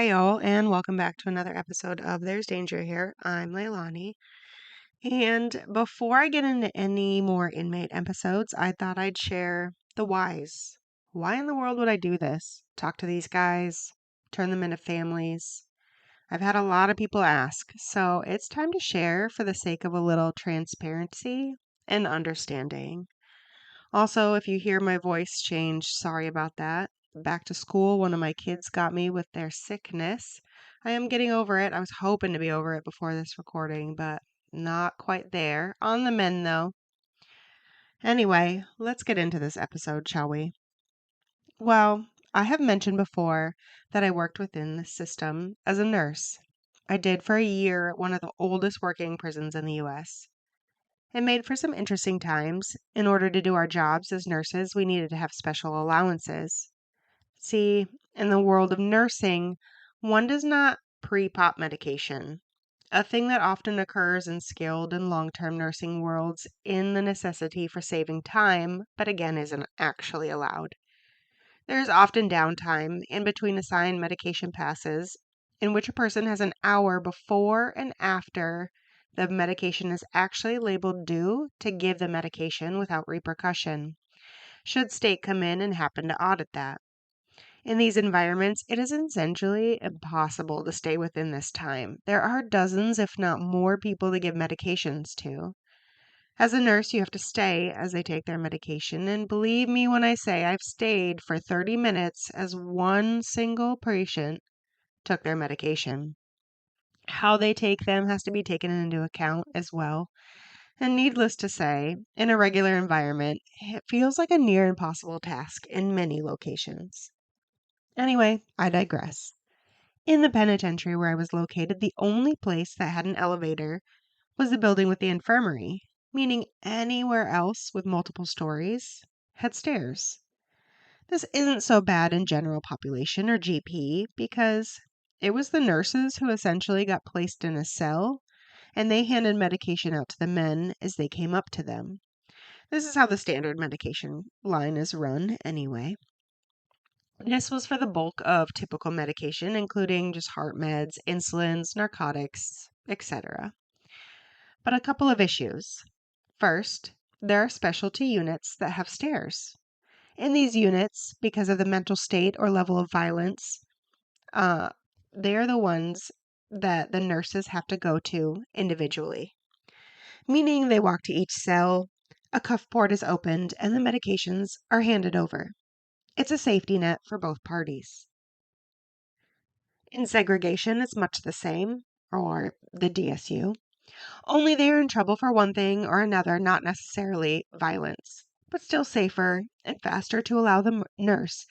Hi, all, and welcome back to another episode of There's Danger Here. I'm Leilani. And before I get into any more inmate episodes, I thought I'd share the whys. Why in the world would I do this? Talk to these guys, turn them into families. I've had a lot of people ask, so it's time to share for the sake of a little transparency and understanding. Also, if you hear my voice change, sorry about that. Back to school, one of my kids got me with their sickness. I am getting over it. I was hoping to be over it before this recording, but not quite there. On the mend, though. Anyway, let's get into this episode, shall we? Well, I have mentioned before that I worked within the system as a nurse. I did for a year at one of the oldest working prisons in the US. It made for some interesting times. In order to do our jobs as nurses, we needed to have special allowances. See, in the world of nursing, one does not pre-pop medication, a thing that often occurs in skilled and long-term nursing worlds in the necessity for saving time, but again isn't actually allowed. There is often downtime in between assigned medication passes in which a person has an hour before and after the medication is actually labeled due to give the medication without repercussion, should state come in and happen to audit that. In these environments, it is essentially impossible to stay within this time. There are dozens, if not more, people to give medications to. As a nurse, you have to stay as they take their medication, and believe me when I say I've stayed for 30 minutes as one single patient took their medication. How they take them has to be taken into account as well. And needless to say, in a regular environment, it feels like a near impossible task in many locations. Anyway, I digress. In the penitentiary where I was located, the only place that had an elevator was the building with the infirmary, meaning anywhere else with multiple stories had stairs. This isn't so bad in general population or GP because it was the nurses who essentially got placed in a cell and they handed medication out to the men as they came up to them. This is how the standard medication line is run anyway. This was for the bulk of typical medication, including just heart meds, insulins, narcotics, etc. But a couple of issues. First, there are specialty units that have stairs. In these units, because of the mental state or level of violence, uh, they are the ones that the nurses have to go to individually, meaning they walk to each cell, a cuff port is opened, and the medications are handed over. It's a safety net for both parties. In segregation, it's much the same, or the DSU, only they are in trouble for one thing or another, not necessarily violence, but still safer and faster to allow the nurse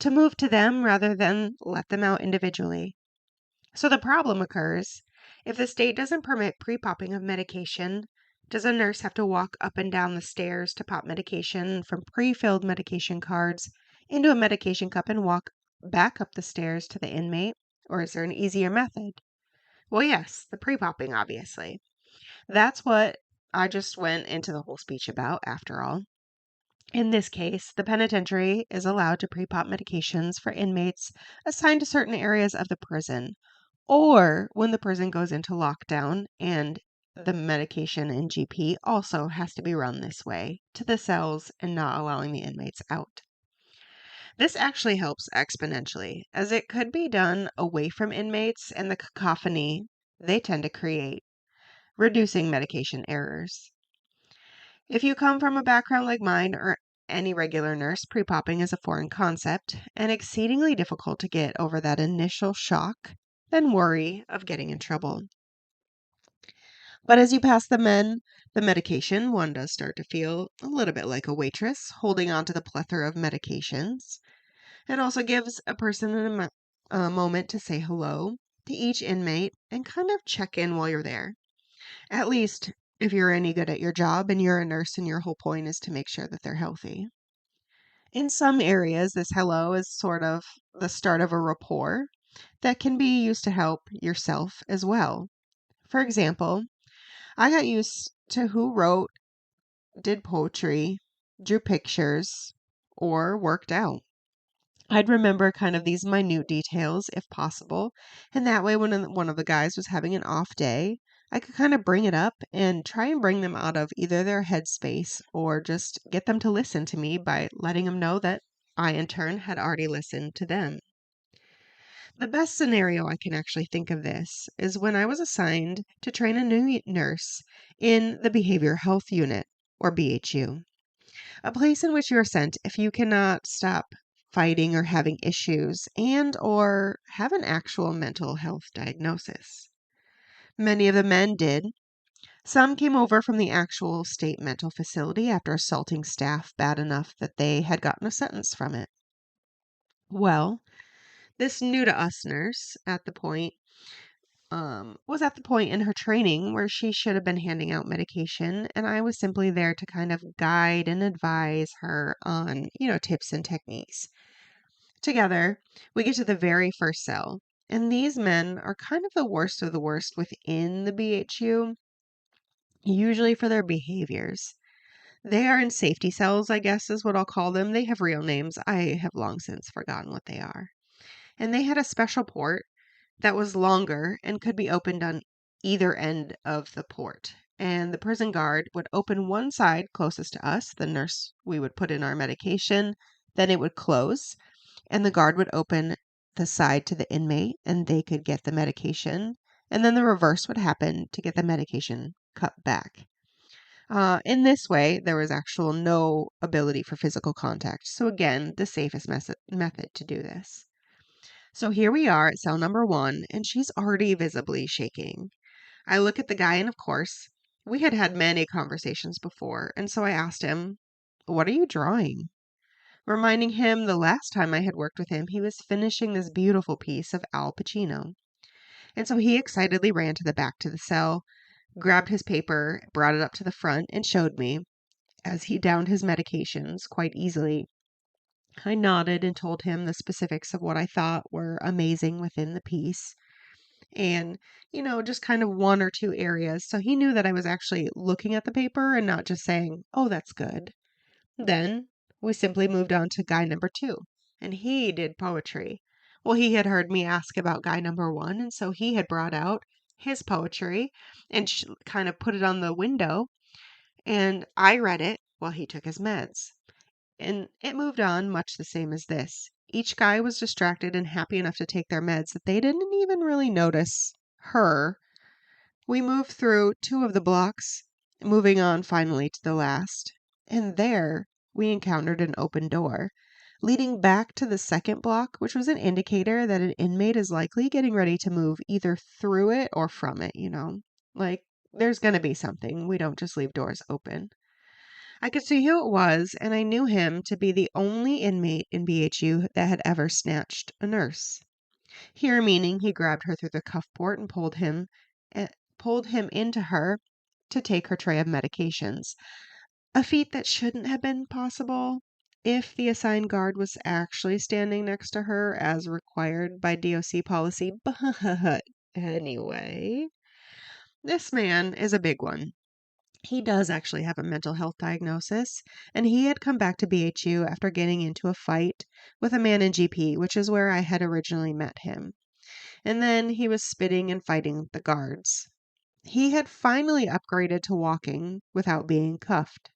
to move to them rather than let them out individually. So the problem occurs if the state doesn't permit pre-popping of medication. Does a nurse have to walk up and down the stairs to pop medication from pre-filled medication cards into a medication cup and walk back up the stairs to the inmate? Or is there an easier method? Well, yes, the pre-popping, obviously. That's what I just went into the whole speech about, after all. In this case, the penitentiary is allowed to pre-pop medications for inmates assigned to certain areas of the prison, or when the prison goes into lockdown and the medication in GP also has to be run this way to the cells and not allowing the inmates out. This actually helps exponentially, as it could be done away from inmates and the cacophony they tend to create, reducing medication errors. If you come from a background like mine or any regular nurse, pre-popping is a foreign concept and exceedingly difficult to get over that initial shock, then worry of getting in trouble. But as you pass the medication, one does start to feel a little bit like a waitress holding on to the plethora of medications. It also gives a person a moment to say hello to each inmate and kind of check in while you're there. At least if you're any good at your job and you're a nurse and your whole point is to make sure that they're healthy. In some areas, this hello is sort of the start of a rapport that can be used to help yourself as well. For example, I got used to who wrote, did poetry, drew pictures, or worked out. I'd remember kind of these minute details if possible. And that way, when one of the guys was having an off day, I could kind of bring it up and try and bring them out of either their headspace or just get them to listen to me by letting them know that I, in turn, had already listened to them. The best scenario I can actually think of this is when I was assigned to train a new nurse in the Behavioral Health Unit, or BHU, a place in which you are sent if you cannot stop fighting or having issues and or have an actual mental health diagnosis. Many of the men did. Some came over from the actual state mental facility after assaulting staff bad enough that they had gotten a sentence from it. Well, this new to us nurse was at the point in her training where she should have been handing out medication, and I was simply there to kind of guide and advise her on, tips and techniques. Together, we get to the very first cell, and these men are kind of the worst of the worst within the BHU, usually for their behaviors. They are in safety cells, I guess is what I'll call them. They have real names. I have long since forgotten what they are. And they had a special port that was longer and could be opened on either end of the port. And the prison guard would open one side closest to us, the nurse, we would put in our medication, then it would close, and the guard would open the side to the inmate and they could get the medication. And then the reverse would happen to get the medication cut back. In this way, there was actual no ability for physical contact. So again, the safest method to do this. So here we are at cell number 1, and she's already visibly shaking. I look at the guy, and of course, we had had many conversations before, and so I asked him, "What are you drawing?" Reminding him the last time I had worked with him, he was finishing this beautiful piece of Al Pacino. And so he excitedly ran to the back to the cell, grabbed his paper, brought it up to the front, and showed me as he downed his medications quite easily. I nodded and told him the specifics of what I thought were amazing within the piece and, just kind of one or two areas. So he knew that I was actually looking at the paper and not just saying, "Oh, that's good." Then we simply moved on to guy number 2, and he did poetry. Well, he had heard me ask about guy number 1, and so he had brought out his poetry and kind of put it on the window, and I read it while he took his meds. And it moved on much the same as this. Each guy was distracted and happy enough to take their meds that they didn't even really notice her. We moved through 2 of the blocks, moving on finally to the last. And there we encountered an open door leading back to the second block, which was an indicator that an inmate is likely getting ready to move either through it or from it. Like, there's going to be something. We don't just leave doors open. I could see who it was, and I knew him to be the only inmate in BHU that had ever snatched a nurse. Here meaning he grabbed her through the cuff port and pulled him into her to take her tray of medications. A feat that shouldn't have been possible if the assigned guard was actually standing next to her as required by DOC policy. But anyway, this man is a big one. He does actually have a mental health diagnosis, and he had come back to BHU after getting into a fight with a man in GP, which is where I had originally met him. And then he was spitting and fighting the guards. He had finally upgraded to walking without being cuffed.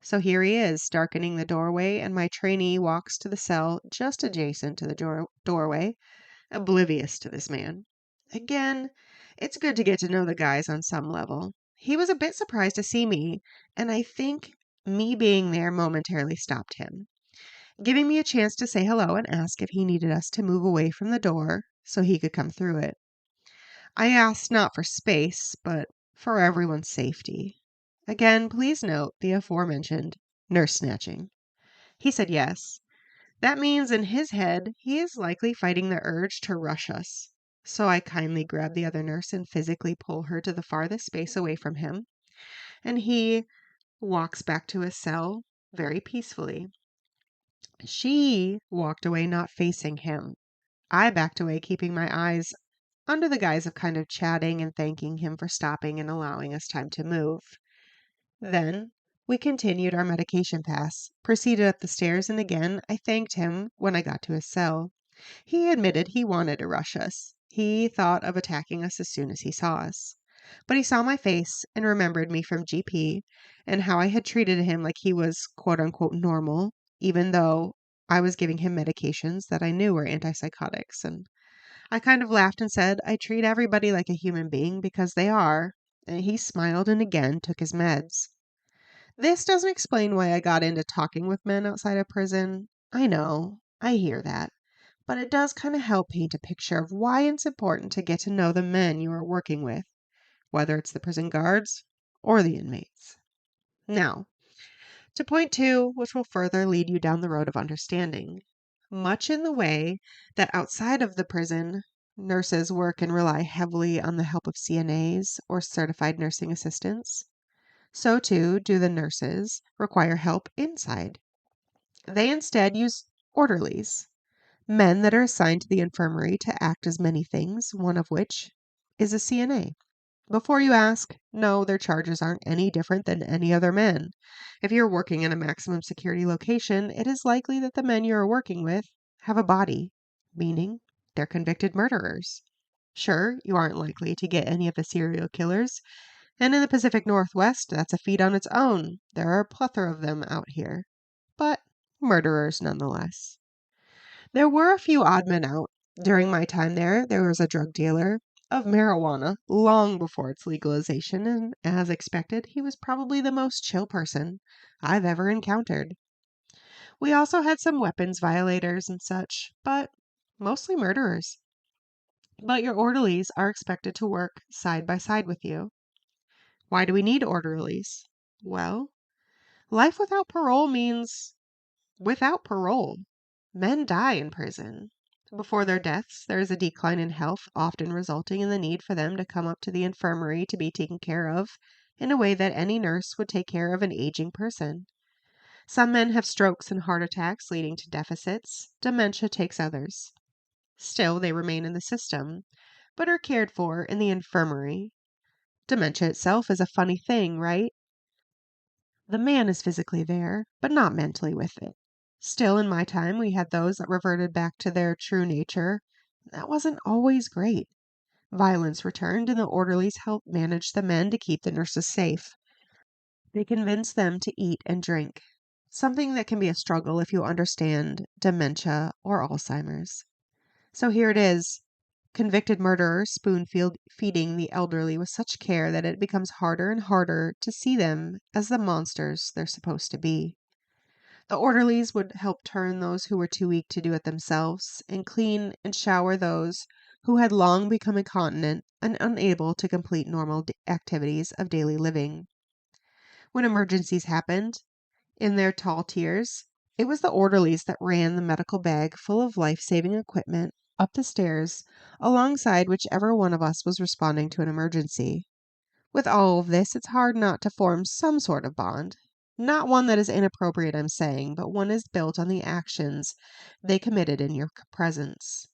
So here he is, darkening the doorway, and my trainee walks to the cell just adjacent to the doorway, oblivious to this man. Again, it's good to get to know the guys on some level. He was a bit surprised to see me, and I think me being there momentarily stopped him, giving me a chance to say hello and ask if he needed us to move away from the door so he could come through it. I asked not for space, but for everyone's safety. Again, please note the aforementioned nurse snatching. He said yes. That means in his head, he is likely fighting the urge to rush us. So I kindly grab the other nurse and physically pull her to the farthest space away from him. And he walks back to his cell very peacefully. She walked away not facing him. I backed away, keeping my eyes under the guise of kind of chatting and thanking him for stopping and allowing us time to move. Then We continued our medication pass, proceeded up the stairs, and again I thanked him when I got to his cell. He admitted he wanted to rush us. He thought of attacking us as soon as he saw us. But he saw my face and remembered me from GP and how I had treated him like he was quote unquote normal, even though I was giving him medications that I knew were antipsychotics. And I kind of laughed and said, I treat everybody like a human being because they are. And he smiled and again took his meds. This doesn't explain why I got into talking with men outside of prison. I know, I hear that. But it does kind of help paint a picture of why it's important to get to know the men you are working with, whether it's the prison guards or the inmates. Now, to point two, which will further lead you down the road of understanding. Much in the way that outside of the prison, nurses work and rely heavily on the help of CNAs or certified nursing assistants, so too do the nurses require help inside. They instead use orderlies, men that are assigned to the infirmary to act as many things, one of which is a CNA. Before you ask, no, their charges aren't any different than any other men. If you're working in a maximum security location, it is likely that the men you are working with have a body, meaning they're convicted murderers. Sure, you aren't likely to get any of the serial killers, and in the Pacific Northwest, that's a feat on its own. There are a plethora of them out here, but murderers nonetheless. There were a few odd men out. During my time there was a drug dealer of marijuana long before its legalization, and as expected, he was probably the most chill person I've ever encountered. We also had some weapons violators and such, but mostly murderers. But your orderlies are expected to work side by side with you. Why do we need orderlies? Well, life without parole means without parole. Men die in prison. Before their deaths, there is a decline in health, often resulting in the need for them to come up to the infirmary to be taken care of in a way that any nurse would take care of an aging person. Some men have strokes and heart attacks leading to deficits. Dementia takes others. Still, they remain in the system, but are cared for in the infirmary. Dementia itself is a funny thing, right? The man is physically there, but not mentally with it. Still, in my time, we had those that reverted back to their true nature. That wasn't always great. Violence returned, and the orderlies helped manage the men to keep the nurses safe. They convinced them to eat and drink, something that can be a struggle if you understand dementia or Alzheimer's. So here it is. Convicted murderers feeding the elderly with such care that it becomes harder and harder to see them as the monsters they're supposed to be. The orderlies would help turn those who were too weak to do it themselves and clean and shower those who had long become incontinent and unable to complete normal activities of daily living. When emergencies happened, in their tall tiers, it was the orderlies that ran the medical bag full of life-saving equipment up the stairs alongside whichever one of us was responding to an emergency. With all of this, it's hard not to form some sort of bond. Not one that is inappropriate, I'm saying, but one is built on the actions they committed in your presence.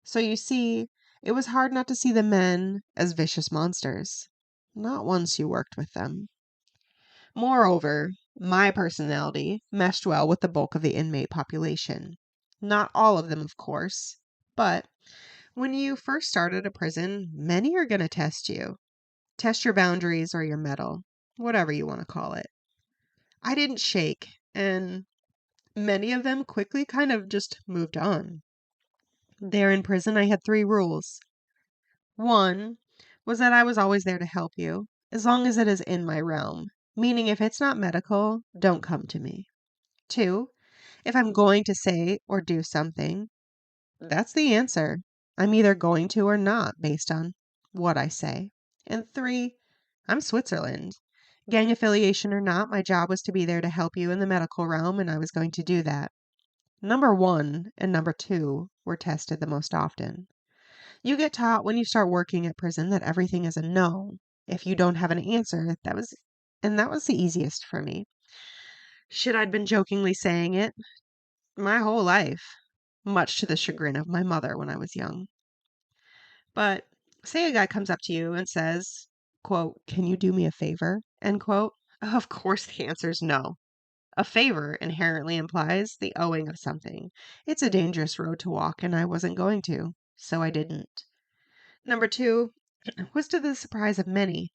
So you see, it was hard not to see the men as vicious monsters. Not once you worked with them. Moreover, my personality meshed well with the bulk of the inmate population. Not all of them, of course, but when you first start at a prison, many are going to test you. Test your boundaries or your mettle, whatever you want to call it. I didn't shake, and many of them quickly kind of just moved on. There in prison, I had 3 rules. One was that I was always there to help you, as long as it is in my realm, meaning if it's not medical, don't come to me. 2, if I'm going to say or do something, that's the answer. I'm either going to or not based on what I say. And 3, I'm Switzerland. Gang affiliation or not, my job was to be there to help you in the medical realm, and I was going to do that. Number 1 and number 2 were tested the most often. You get taught when you start working at prison that everything is a no. If you don't have an answer, that was the easiest for me. Shit, I'd been jokingly saying it my whole life, much to the chagrin of my mother when I was young. But say a guy comes up to you and says, quote, "Can you do me a favor?" End quote. Of course, the answer is no. A favor inherently implies the owing of something. It's a dangerous road to walk, and I wasn't going to, so I didn't. Number two was to the surprise of many.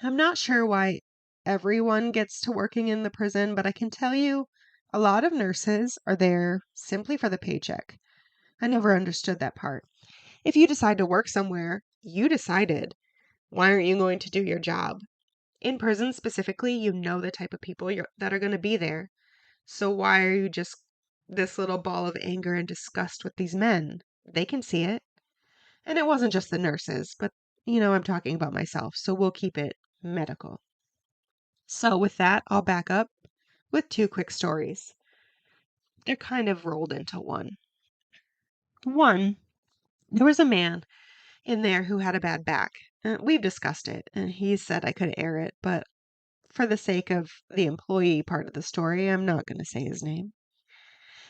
I'm not sure why everyone gets to working in the prison, but I can tell you a lot of nurses are there simply for the paycheck. I never understood that part. If you decide to work somewhere, you decided. Why aren't you going to do your job? In prison specifically, you know the type of people that are going to be there. So why are you just this little ball of anger and disgust with these men? They can see it. And it wasn't just the nurses, but I'm talking about myself, so we'll keep it medical. So with that, I'll back up with two quick stories. They're kind of rolled into one. One, there was a man in there who had a bad back. We've discussed it, and he said I could air it, but for the sake of the employee part of the story, I'm not going to say his name.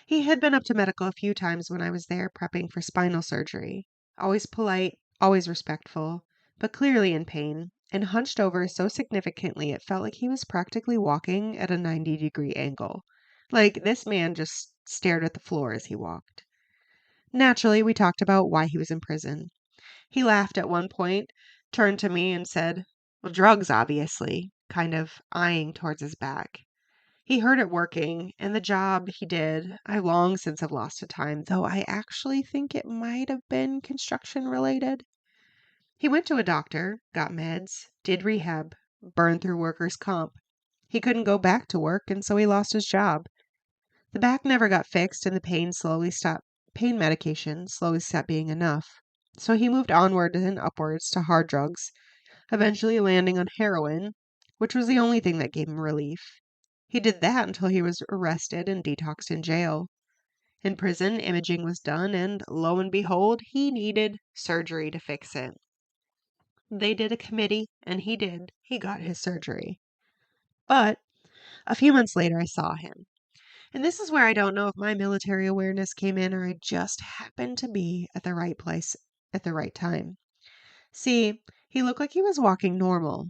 He had been up to medical a few times when I was there prepping for spinal surgery. Always polite, always respectful, but clearly in pain, and hunched over so significantly it felt like he was practically walking at a 90-degree angle. Like this man just stared at the floor as he walked. Naturally, we talked about why he was in prison. He laughed at one point, turned to me, and said, "Well, drugs, obviously," kind of eyeing towards his back. He heard it working, and the job he did, I long since have lost to time, though I actually think it might have been construction related. He went to a doctor, got meds, did rehab, burned through workers' comp. He couldn't go back to work, and so he lost his job. The back never got fixed, and the pain medication slowly stopped being enough. So he moved onward and upwards to hard drugs, eventually landing on heroin, which was the only thing that gave him relief. He did that until he was arrested and detoxed in jail. In prison, imaging was done, and lo and behold, he needed surgery to fix it. They did a committee, and he did. He got his surgery. But a few months later, I saw him. And this is where I don't know if my military awareness came in or I just happened to be at the right place at the right time. See, he looked like he was walking normal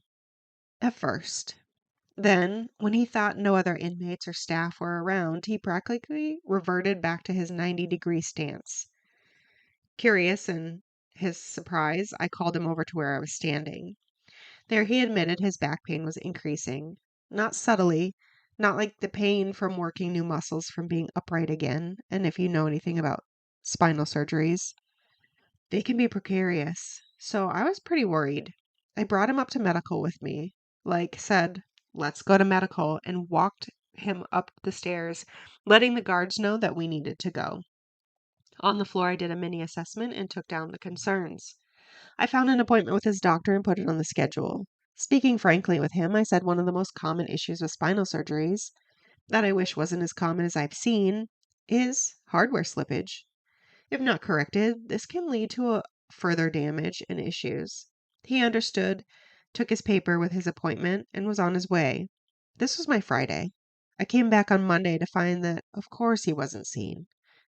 at first. Then, when he thought no other inmates or staff were around, he practically reverted back to his 90-degree stance. Curious in his surprise, I called him over to where I was standing. There he admitted his back pain was increasing. Not subtly, not like the pain from working new muscles from being upright again. And if you know anything about spinal surgeries, they can be precarious. So I was pretty worried. I brought him up to medical with me. Said, "Let's go to medical," and walked him up the stairs, letting the guards know that we needed to go. On the floor, I did a mini assessment and took down the concerns. I found an appointment with his doctor and put it on the schedule. Speaking frankly with him, I said one of the most common issues with spinal surgeries, that I wish wasn't as common as I've seen, is hardware slippage. If not corrected, this can lead to further damage and issues. He understood, took his paper with his appointment, and was on his way. This was my Friday. I came back on Monday to find that, of course, he wasn't seen.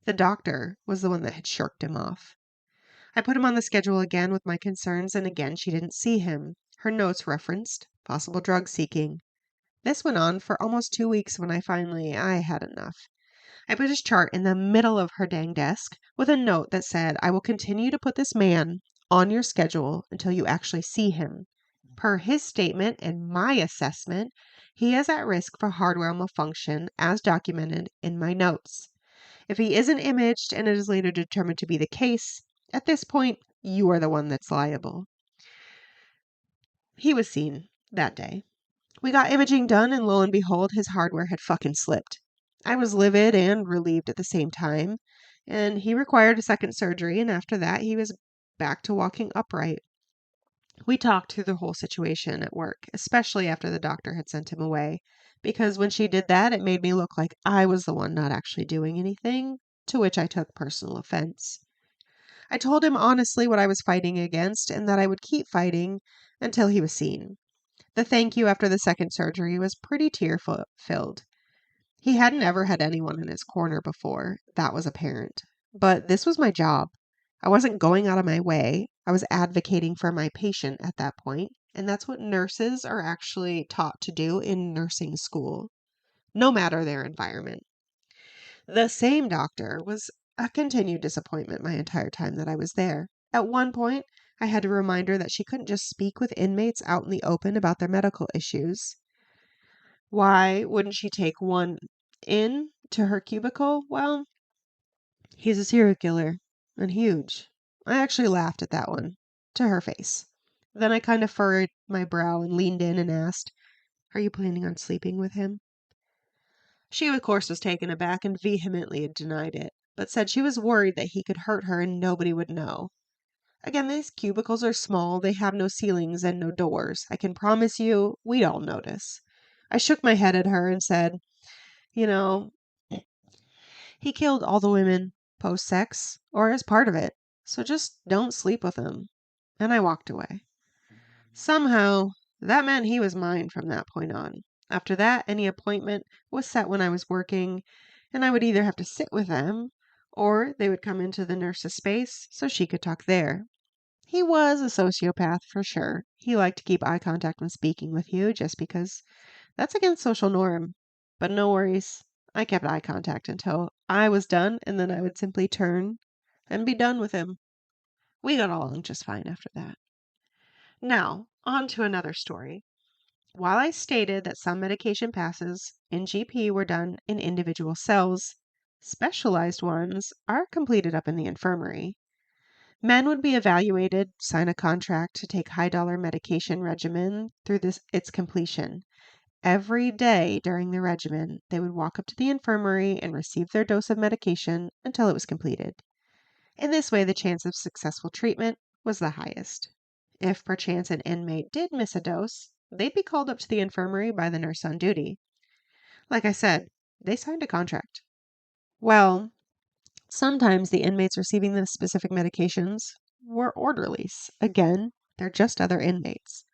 The doctor was the one that had shirked him off. I put him on the schedule again with my concerns, and again she didn't see him. Her notes referenced possible drug seeking. This went on for almost 2 weeks when I had enough. I put his chart in the middle of her dang desk with a note that said, "I will continue to put this man on your schedule until you actually see him. Per his statement and my assessment, he is at risk for hardware malfunction as documented in my notes. If he isn't imaged and it is later determined to be the case, at this point, you are the one that's liable." He was seen that day. We got imaging done, and lo and behold, his hardware had fucking slipped. I was livid and relieved at the same time, and he required a second surgery, and after that, he was back to walking upright. We talked through the whole situation at work, especially after the doctor had sent him away, because when she did that, it made me look like I was the one not actually doing anything, to which I took personal offense. I told him honestly what I was fighting against and that I would keep fighting until he was seen. The thank you after the second surgery was pretty tear-filled. He hadn't ever had anyone in his corner before, that was apparent. But this was my job. I wasn't going out of my way. I was advocating for my patient at that point. And that's what nurses are actually taught to do in nursing school, no matter their environment. The same doctor was a continued disappointment my entire time that I was there. At one point, I had to remind her that she couldn't just speak with inmates out in the open about their medical issues. Why wouldn't she take one in to her cubicle? Well, he's a serial killer and huge. I actually laughed at that one to her face. Then I kind of furrowed my brow and leaned in and asked, "Are you planning on sleeping with him?" She, of course, was taken aback and vehemently denied it, but said she was worried that he could hurt her and nobody would know. Again, these cubicles are small, they have no ceilings and no doors. I can promise you, we'd all notice. I shook my head at her and said, "You know, he killed all the women post-sex or as part of it, so just don't sleep with him." And I walked away. Somehow, that meant he was mine from that point on. After that, any appointment was set when I was working, and I would either have to sit with them, or they would come into the nurse's space so she could talk there. He was a sociopath for sure. He liked to keep eye contact when speaking with you just because that's against social norm. But no worries. I kept eye contact until I was done, and then I would simply turn and be done with him. We got along just fine after that. Now, on to another story. While I stated that some medication passes in GP were done in individual cells, specialized ones are completed up in the infirmary. Men would be evaluated, sign a contract to take high-dollar medication regimen through its completion. Every day during the regimen, they would walk up to the infirmary and receive their dose of medication until it was completed. In this way, the chance of successful treatment was the highest. If perchance an inmate did miss a dose, they'd be called up to the infirmary by the nurse on duty. Like I said, they signed a contract. Well, sometimes the inmates receiving the specific medications were orderlies. Again, they're just other inmates.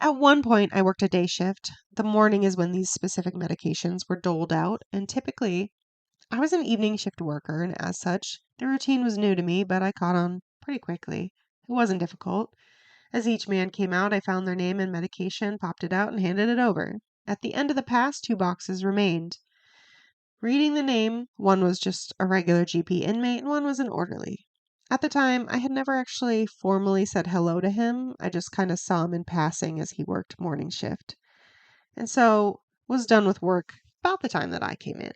At one point, I worked a day shift. The morning is when these specific medications were doled out, and typically, I was an evening shift worker, and as such, the routine was new to me, but I caught on pretty quickly. It wasn't difficult. As each man came out, I found their name and medication, popped it out, and handed it over. At the end of the pass, 2 boxes remained. Reading the name, one was just a regular GP inmate and one was an orderly. At the time, I had never actually formally said hello to him. I just kind of saw him in passing as he worked morning shift. And so was done with work about the time that I came in.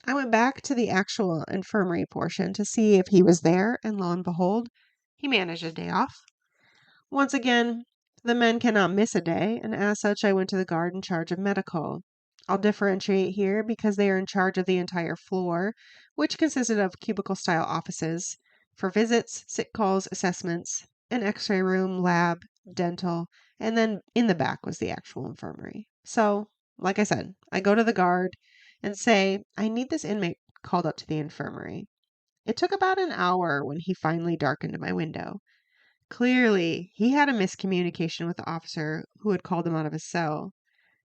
I went back to the actual infirmary portion to see if he was there, and lo and behold, he managed a day off. Once again, the men cannot miss a day, and as such, I went to the guard in charge of medical. I'll differentiate here because they are in charge of the entire floor, which consisted of cubicle-style offices for visits, sick calls, assessments, an x-ray room, lab, dental, and then in the back was the actual infirmary. So, like I said, I go to the guard and say, "I need this inmate called up to the infirmary." It took about an hour when he finally darkened my window. Clearly, he had a miscommunication with the officer who had called him out of his cell.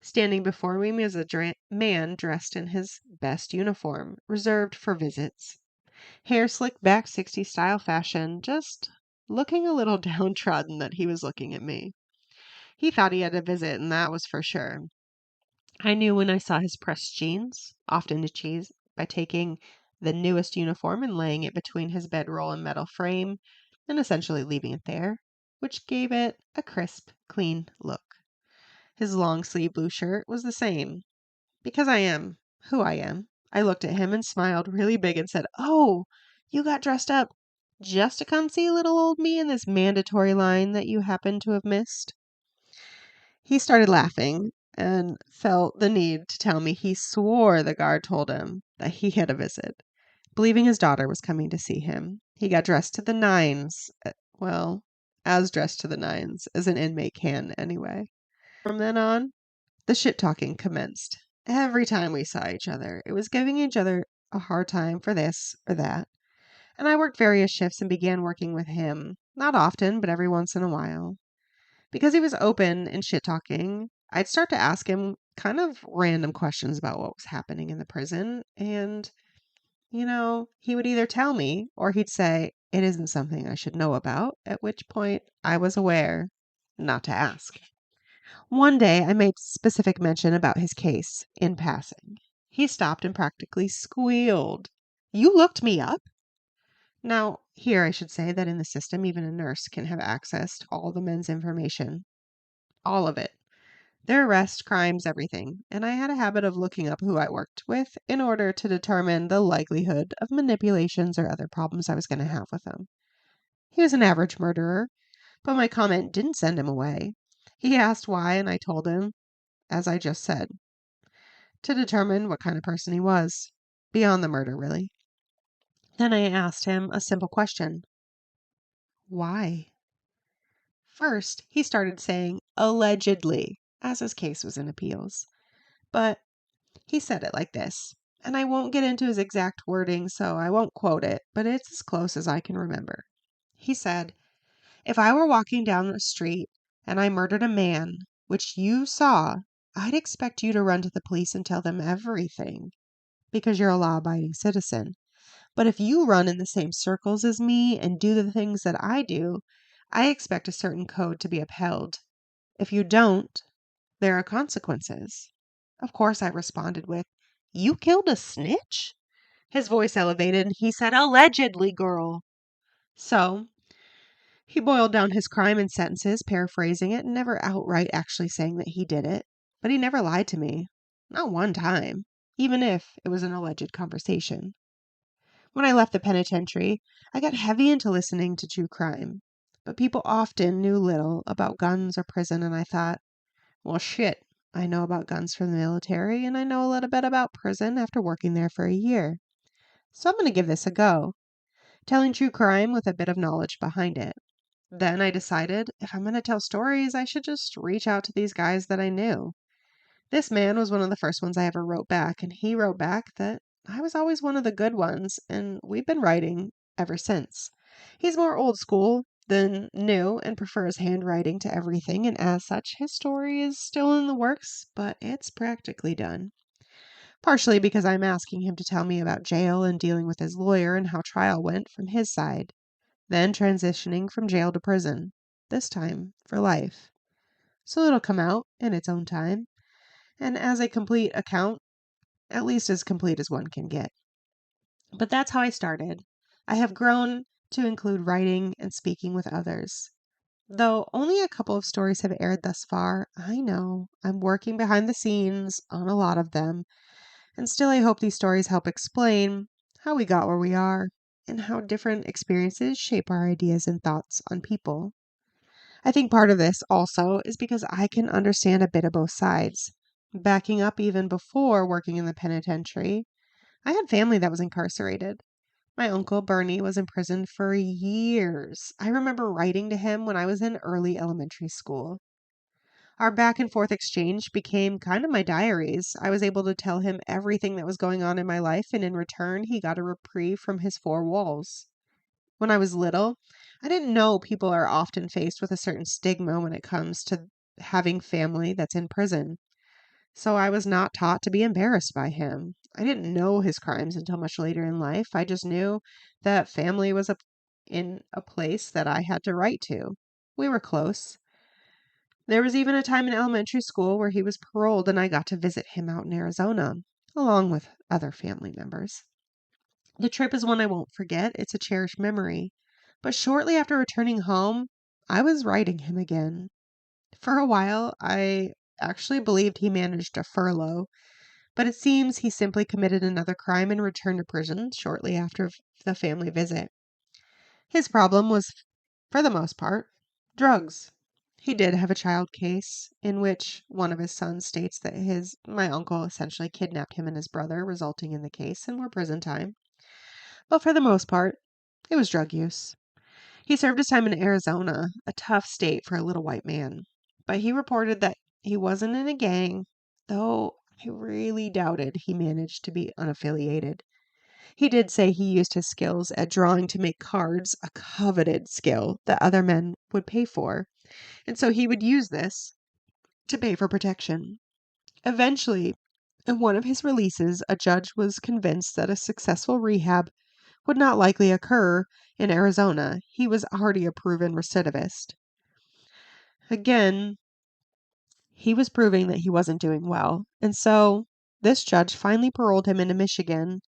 Standing before me was a man dressed in his best uniform, reserved for visits. Hair slicked back 60s style fashion, just looking a little downtrodden that he was looking at me. He thought he had a visit, and that was for sure. I knew when I saw his pressed jeans, often achieved by taking the newest uniform and laying it between his bedroll and metal frame, and essentially leaving it there, which gave it a crisp, clean look. His long sleeve blue shirt was the same. Because I am who I am, I looked at him and smiled really big and said, "Oh, you got dressed up just to come see little old me in this mandatory line that you happen to have missed?" He started laughing and felt the need to tell me he swore the guard told him that he had a visit, believing his daughter was coming to see him. He got dressed to the nines. Well, as dressed to the nines as an inmate can, anyway. From then on, the shit talking commenced. Every time we saw each other, it was giving each other a hard time for this or that. And I worked various shifts and began working with him. Not often, but every once in a while. Because he was open and shit talking, I'd start to ask him kind of random questions about what was happening in the prison. And, he would either tell me or he'd say, "It isn't something I should know about," at which point I was aware not to ask. One day I made specific mention about his case in passing. He stopped and practically squealed. "You looked me up?" Now, here I should say that in the system, even a nurse can have access to all the men's information. All of it. Their arrests, crimes, everything. And I had a habit of looking up who I worked with in order to determine the likelihood of manipulations or other problems I was going to have with them. He was an average murderer, but my comment didn't send him away. He asked why, and I told him, as I just said, to determine what kind of person he was. Beyond the murder, really. Then I asked him a simple question. Why? First, he started saying allegedly, as his case was in appeals. But he said it like this, and I won't get into his exact wording, so I won't quote it, but it's as close as I can remember. He said, "If I were walking down the street and I murdered a man, which you saw, I'd expect you to run to the police and tell them everything, because you're a law-abiding citizen. But if you run in the same circles as me and do the things that I do, I expect a certain code to be upheld. If you don't, there are consequences." Of course, I responded with, "You killed a snitch?" His voice elevated and he said, "Allegedly, girl." So he boiled down his crime in sentences, paraphrasing it, and never outright actually saying that he did it. But he never lied to me. Not one time, even if it was an alleged conversation. When I left the penitentiary, I got heavy into listening to true crime. But people often knew little about guns or prison, and I thought, well, shit, I know about guns from the military, and I know a little bit about prison after working there for a year. So I'm going to give this a go, telling true crime with a bit of knowledge behind it. Then I decided if I'm going to tell stories, I should just reach out to these guys that I knew. This man was one of the first ones I ever wrote back, and he wrote back that I was always one of the good ones, and we've been writing ever since. He's more old school than new and prefers handwriting to everything, and as such, his story is still in the works, but it's practically done. Partially because I'm asking him to tell me about jail and dealing with his lawyer and how trial went from his side, then transitioning from jail to prison, this time for life. So it'll come out in its own time, and as a complete account, at least as complete as one can get. But that's how I started. I have grown to include writing and speaking with others. Though only a couple of stories have aired thus far, I know I'm working behind the scenes on a lot of them, and still I hope these stories help explain how we got where we are and how different experiences shape our ideas and thoughts on people. I think part of this also is because I can understand a bit of both sides. Backing up even before working in the penitentiary, I had family that was incarcerated. My uncle, Bernie, was in prison for years. I remember writing to him when I was in early elementary school. Our back and forth exchange became kind of my diaries. I was able to tell him everything that was going on in my life, and in return, he got a reprieve from his four walls. When I was little, I didn't know people are often faced with a certain stigma when it comes to having family that's in prison. So I was not taught to be embarrassed by him. I didn't know his crimes until much later in life. I just knew that family was in a place that I had to write to. We were close. There was even a time in elementary school where he was paroled and I got to visit him out in Arizona, along with other family members. The trip is one I won't forget. It's a cherished memory. But shortly after returning home, I was writing him again. For a while, I actually believed he managed a furlough, but it seems he simply committed another crime and returned to prison shortly after the family visit. His problem was, for the most part, drugs. He did have a child case in which one of his sons states that my uncle essentially kidnapped him and his brother, resulting in the case and more prison time. But for the most part, it was drug use. He served his time in Arizona, a tough state for a little white man. But he reported that he wasn't in a gang, though I really doubted he managed to be unaffiliated. He did say he used his skills at drawing to make cards, a coveted skill that other men would pay for, and so he would use this to pay for protection. Eventually, in one of his releases, a judge was convinced that a successful rehab would not likely occur in Arizona. He was already a proven recidivist. Again, he was proving that he wasn't doing well. And so this judge finally paroled him into Michigan,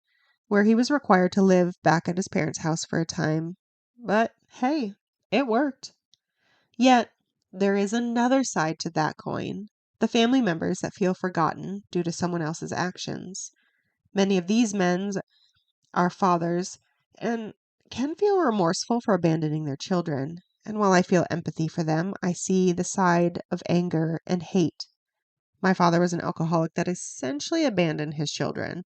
where he was required to live back at his parents' house for a time. But hey, it worked. Yet, there is another side to that coin: the family members that feel forgotten due to someone else's actions. Many of these men are fathers and can feel remorseful for abandoning their children. And while I feel empathy for them, I see the side of anger and hate. My father was an alcoholic that essentially abandoned his children.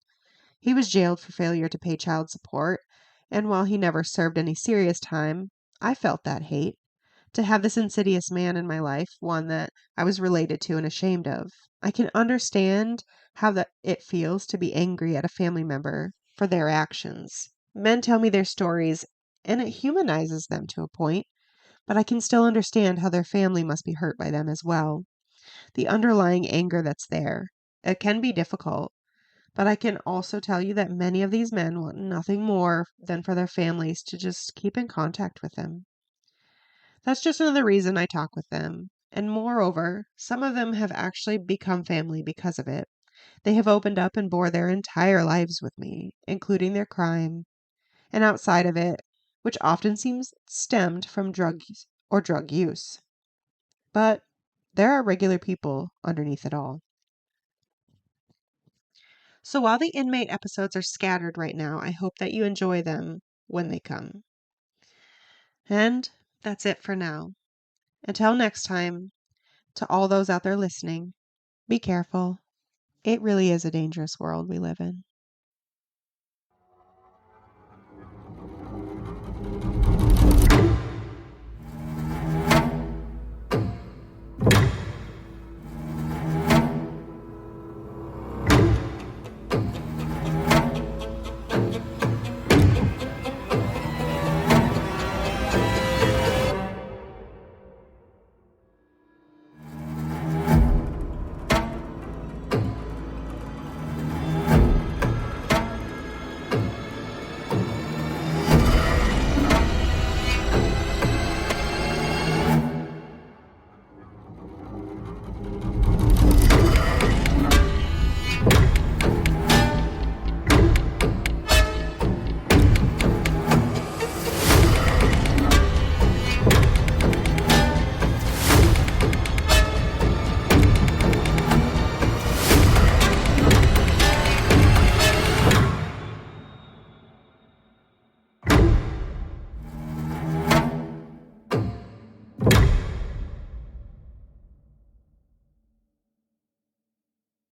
He was jailed for failure to pay child support, and while he never served any serious time, I felt that hate. To have this insidious man in my life, one that I was related to and ashamed of, I can understand how it feels to be angry at a family member for their actions. Men tell me their stories, and it humanizes them to a point, but I can still understand how their family must be hurt by them as well. The underlying anger that's there. It can be difficult, but I can also tell you that many of these men want nothing more than for their families to just keep in contact with them. That's just another reason I talk with them. And moreover, some of them have actually become family because of it. They have opened up and bore their entire lives with me, including their crime and outside of it, which often seems stemmed from drugs or drug use. But there are regular people underneath it all. So while the inmate episodes are scattered right now, I hope that you enjoy them when they come. And that's it for now. Until next time, to all those out there listening, be careful. It really is a dangerous world we live in.